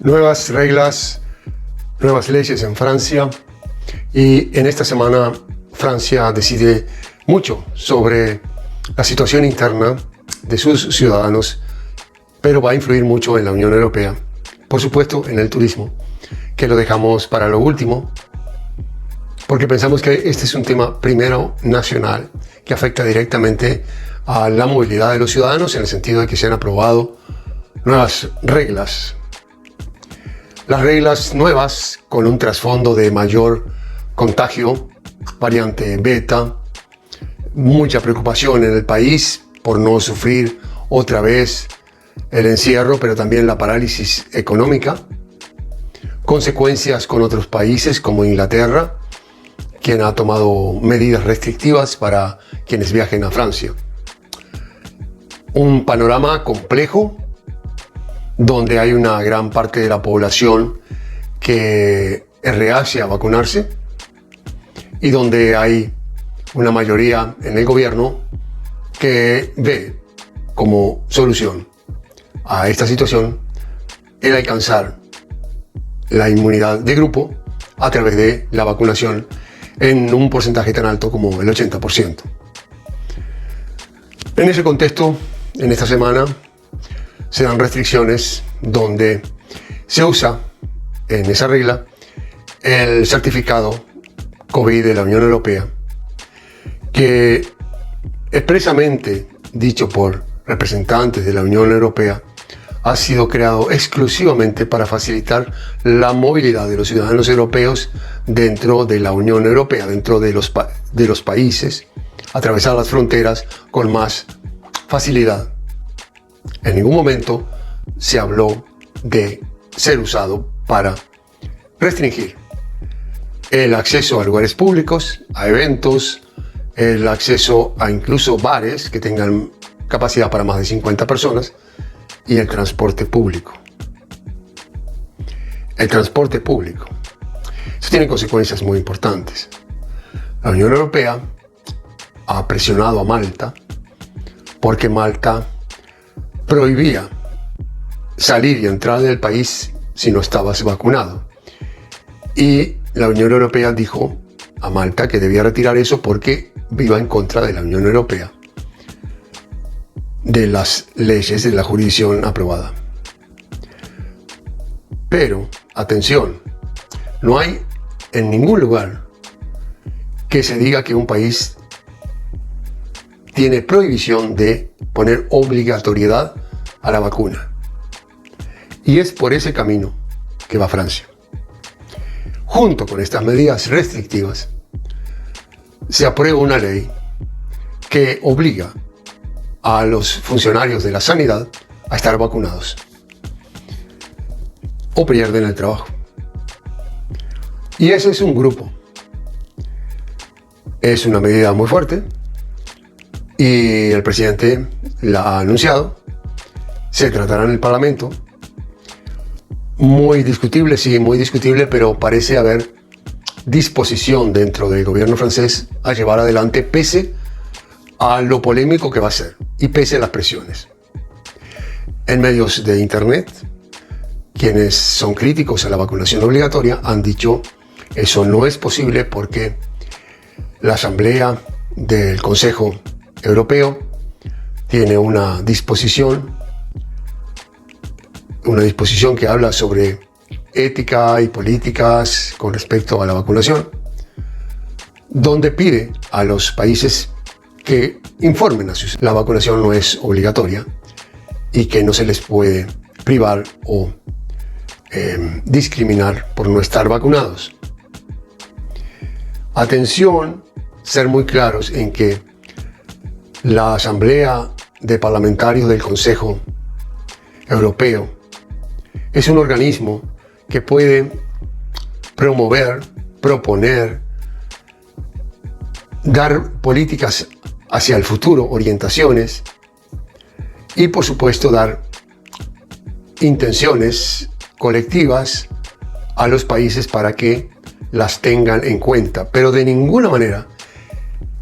Nuevas reglas, nuevas leyes en Francia, y en esta semana Francia decide mucho sobre la situación interna de sus ciudadanos, pero va a influir mucho en la Unión Europea, por supuesto en el turismo, que lo dejamos para lo último, porque pensamos que este es un tema primero nacional, que afecta directamente a la movilidad de los ciudadanos, en el sentido de que se han aprobado nuevas reglas. Las reglas nuevas con un trasfondo de mayor contagio, variante beta, mucha preocupación en el país por no sufrir otra vez el encierro, pero también la parálisis económica, consecuencias con otros países como Inglaterra, quien ha tomado medidas restrictivas para quienes viajen a Francia. Un panorama complejo donde hay una gran parte de la población que es reacia a vacunarse y donde hay una mayoría en el gobierno que ve como solución a esta situación el alcanzar la inmunidad de grupo a través de la vacunación en un porcentaje tan alto como el 80%. En ese contexto, en esta semana, se dan restricciones donde se usa en esa regla el certificado COVID de la Unión Europea, que expresamente dicho por representantes de la Unión Europea ha sido creado exclusivamente para facilitar la movilidad de los ciudadanos europeos dentro de la Unión Europea, dentro de los países, atravesar las fronteras con más facilidad. En ningún momento se habló de ser usado para restringir el acceso a lugares públicos, a eventos, el acceso a incluso bares que tengan capacidad para más de 50 personas y el transporte público. El transporte público. Eso tiene consecuencias muy importantes. La Unión Europea ha presionado a Malta porque Malta prohibía salir y entrar del país si no estabas vacunado. Y la Unión Europea dijo a Malta que debía retirar eso porque iba en contra de la Unión Europea, de las leyes de la jurisdicción aprobada. Pero, atención, no hay en ningún lugar que se diga que un país tiene prohibición de poner obligatoriedad a la vacuna. Y es por ese camino que va Francia. Junto con estas medidas restrictivas, se aprueba una ley que obliga a los funcionarios de la sanidad a estar vacunados o pierden el trabajo. Y ese es un grupo. Es una medida muy fuerte y el presidente la ha anunciado. Se tratará en el Parlamento. Muy discutible, sí, muy discutible, pero parece haber disposición dentro del gobierno francés a llevar adelante pese a lo polémico que va a ser y pese a las presiones. En medios de internet, quienes son críticos a la vacunación obligatoria han dicho eso no es posible porque la Asamblea del Consejo Europeo tiene una disposición que habla sobre ética y políticas con respecto a la vacunación, donde pide a los países que informen a sus. La vacunación no es obligatoria y que no se les puede privar o discriminar por no estar vacunados. Atención, ser muy claros en que la Asamblea de Parlamentarios del Consejo Europeo es un organismo que puede promover, proponer, dar políticas hacia el futuro, orientaciones y por supuesto dar intenciones colectivas a los países para que las tengan en cuenta, pero de ninguna manera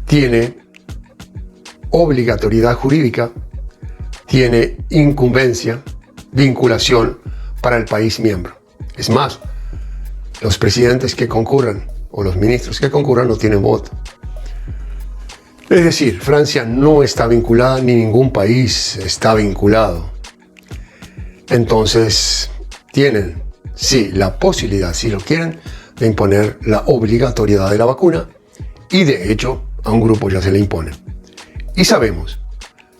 tiene obligatoriedad jurídica, tiene incumbencia, vinculación para el país miembro. Es más, los presidentes que concurran o los ministros que concurran no tienen voto. Es decir, Francia no está vinculada, ni ningún país está vinculado. Entonces, tienen, sí, la posibilidad, si lo quieren, de imponer la obligatoriedad de la vacuna, y de hecho, a un grupo ya se le impone. Y sabemos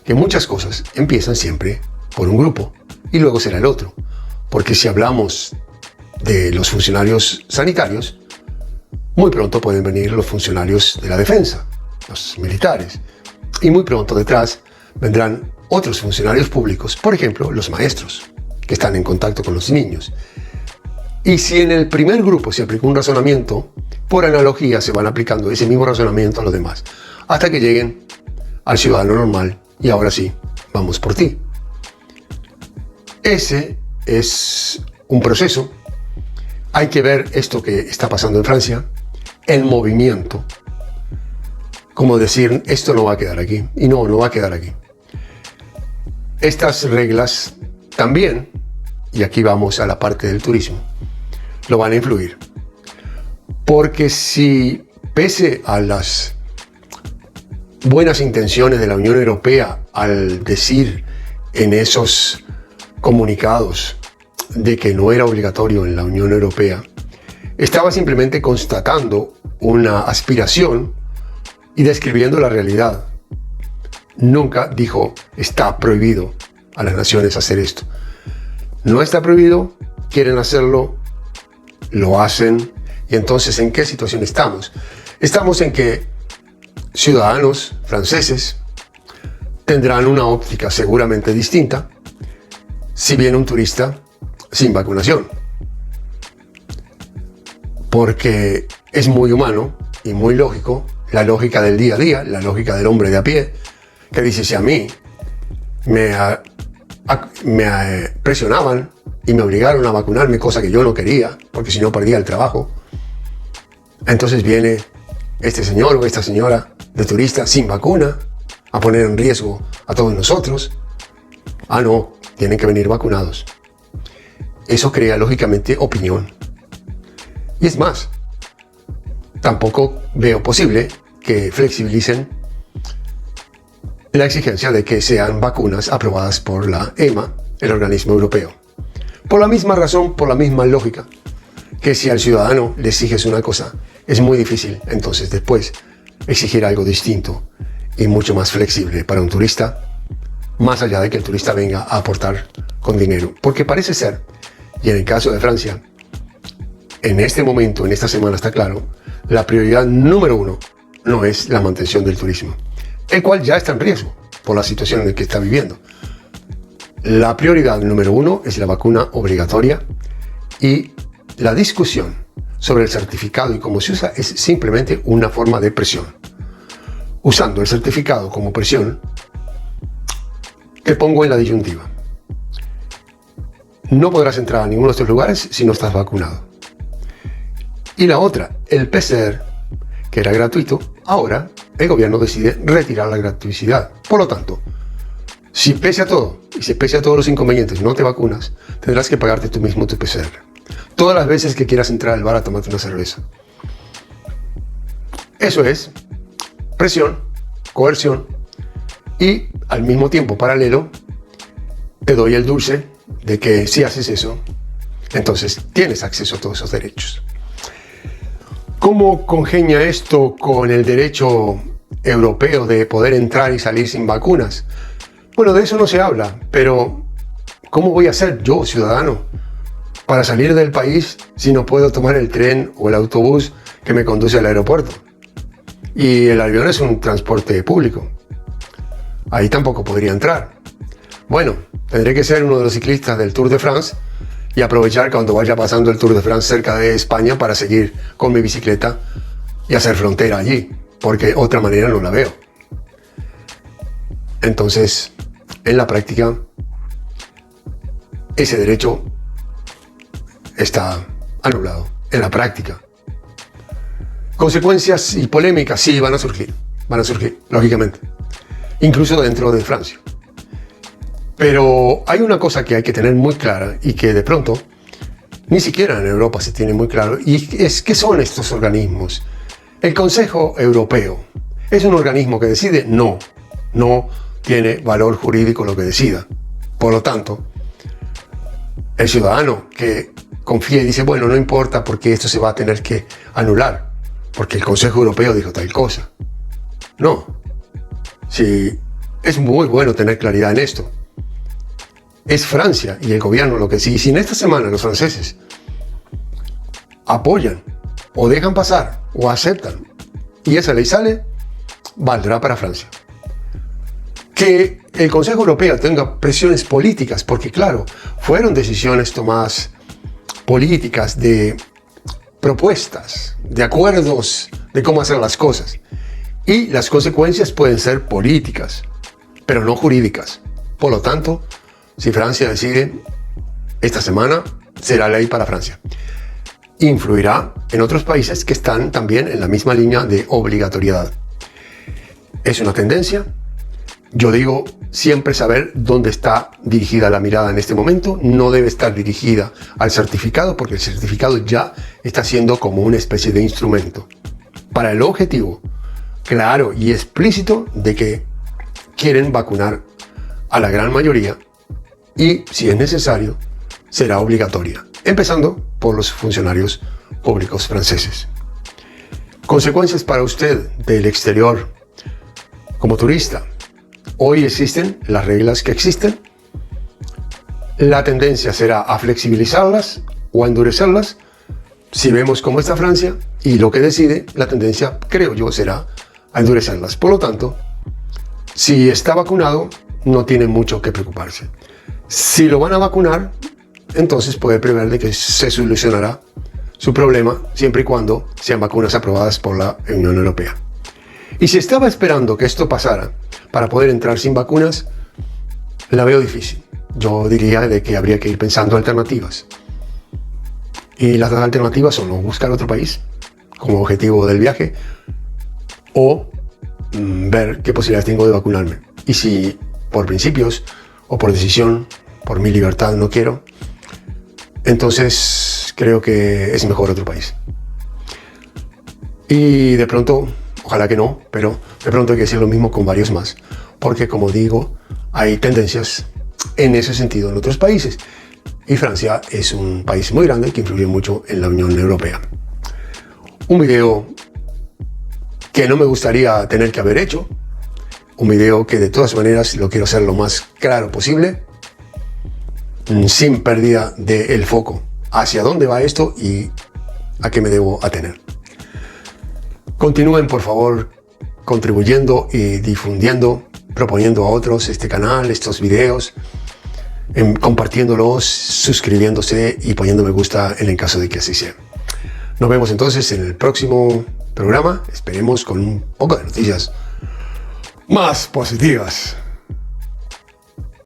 que muchas cosas empiezan siempre por un grupo y luego será el otro. Porque si hablamos de los funcionarios sanitarios, muy pronto pueden venir los funcionarios de la defensa, los militares. Y muy pronto detrás vendrán otros funcionarios públicos, por ejemplo, los maestros, que están en contacto con los niños. Y si en el primer grupo se aplicó un razonamiento, por analogía se van aplicando ese mismo razonamiento a los demás, hasta que lleguen al ciudadano normal y ahora sí, vamos por ti. Ese es un proceso. Hay que ver esto que está pasando en Francia, el movimiento, como decir, esto no va a quedar aquí, y no va a quedar aquí. Estas reglas también, y aquí vamos a la parte del turismo, lo van a influir. Porque si, pese a las buenas intenciones de la Unión Europea al decir en esos comunicados de que no era obligatorio en la Unión Europea, estaba simplemente constatando una aspiración y describiendo la realidad. Nunca dijo, está prohibido a las naciones hacer esto. No está prohibido, quieren hacerlo, lo hacen. Y entonces, ¿en qué situación estamos? Estamos en que ciudadanos franceses tendrán una óptica seguramente distinta si viene un turista sin vacunación. Porque es muy humano y muy lógico, la lógica del día a día, la lógica del hombre de a pie, que dice, si a mí me presionaban y me obligaron a vacunarme, cosa que yo no quería, porque si no perdía el trabajo, entonces viene este señor o esta señora de turista sin vacuna a poner en riesgo a todos nosotros. Ah, no, tienen que venir vacunados. Eso crea lógicamente opinión. Y es más, tampoco veo posible que flexibilicen la exigencia de que sean vacunas aprobadas por la EMA, el organismo europeo. Por la misma razón, por la misma lógica, que si al ciudadano le exiges una cosa, es muy difícil entonces después exigir algo distinto y mucho más flexible para un turista, más allá de que el turista venga a aportar con dinero. Porque parece ser, y en el caso de Francia, en este momento, en esta semana está claro, la prioridad número uno no es la mantención del turismo, el cual ya está en riesgo por la situación en la que está viviendo. La prioridad número uno es la vacuna obligatoria, y la discusión sobre el certificado y cómo se usa es simplemente una forma de presión. Usando el certificado como presión, te pongo en la disyuntiva. No podrás entrar a ninguno de estos lugares si no estás vacunado. Y la otra, el PCR, que era gratuito, ahora el gobierno decide retirar la gratuidad. Por lo tanto, si pese a todo, y si pese a todos los inconvenientes no te vacunas, tendrás que pagarte tú mismo tu PCR. Todas las veces que quieras entrar al bar a tomarte una cerveza. Eso es presión, coerción, y al mismo tiempo paralelo te doy el dulce de que si haces eso, entonces tienes acceso a todos esos derechos. ¿Cómo congenia esto con el derecho europeo de poder entrar y salir sin vacunas? Bueno, de eso no se habla, pero ¿cómo voy a hacer yo, ciudadano, para salir del país si no puedo tomar el tren o el autobús que me conduce al aeropuerto? Y el avión es un transporte público. Ahí tampoco podría entrar. Bueno, tendré que ser uno de los ciclistas del Tour de France y aprovechar cuando vaya pasando el Tour de France cerca de España para seguir con mi bicicleta y hacer frontera allí, porque otra manera no la veo. Entonces, en la práctica, ese derecho está anulado, en la práctica. Consecuencias y polémicas sí van a surgir, lógicamente, incluso dentro de Francia. Pero hay una cosa que hay que tener muy clara y que de pronto ni siquiera en Europa se tiene muy claro, y es qué son estos organismos. El Consejo Europeo es un organismo que decide, no tiene valor jurídico lo que decida. Por lo tanto, el ciudadano que confía y dice, bueno, no importa porque esto se va a tener que anular, porque el Consejo Europeo dijo tal cosa. No. Sí, es muy bueno tener claridad en esto. Es Francia y el gobierno lo que sí. Si en esta semana los franceses apoyan o dejan pasar o aceptan y esa ley sale, valdrá para Francia. Que el Consejo Europeo tenga presiones políticas, porque claro, fueron decisiones tomadas políticas, de propuestas, de acuerdos de cómo hacer las cosas. Y las consecuencias pueden ser políticas, pero no jurídicas. Por lo tanto, si Francia decide, esta semana será ley para Francia. Influirá en otros países que están también en la misma línea de obligatoriedad. Es una tendencia. Yo digo, siempre saber dónde está dirigida la mirada en este momento. No debe estar dirigida al certificado, porque el certificado ya está siendo como una especie de instrumento para el objetivo claro y explícito de que quieren vacunar a la gran mayoría y, si es necesario, será obligatoria, empezando por los funcionarios públicos franceses. Consecuencias para usted del exterior como turista. Hoy existen las reglas que existen. La tendencia será a flexibilizarlas o a endurecerlas. Si vemos cómo está Francia y lo que decide, la tendencia, creo yo, será a endurecerlas. Por lo tanto, si está vacunado, no tiene mucho que preocuparse. Si lo van a vacunar, entonces puede prever de que se solucionará su problema siempre y cuando sean vacunas aprobadas por la Unión Europea. Y si estaba esperando que esto pasara para poder entrar sin vacunas, la veo difícil. Yo diría de que habría que ir pensando alternativas. Y las alternativas son o buscar otro país como objetivo del viaje o ver qué posibilidades tengo de vacunarme. Y si por principios o por decisión, por mi libertad no quiero, entonces creo que es mejor otro país. Y de pronto, ojalá que no, pero de pronto hay que decir lo mismo con varios más. Porque como digo, hay tendencias en ese sentido en otros países. Y Francia es un país muy grande que influye mucho en la Unión Europea. Un video que no me gustaría tener que haber hecho. Un video que de todas maneras lo quiero hacer lo más claro posible, sin pérdida del foco hacia dónde va esto y a qué me debo atener. Continúen por favor contribuyendo y difundiendo, proponiendo a otros este canal, estos videos, compartiéndolos, suscribiéndose y poniendo me gusta en el caso de que así sea. Nos vemos entonces en el próximo programa, esperemos con un poco de noticias más positivas.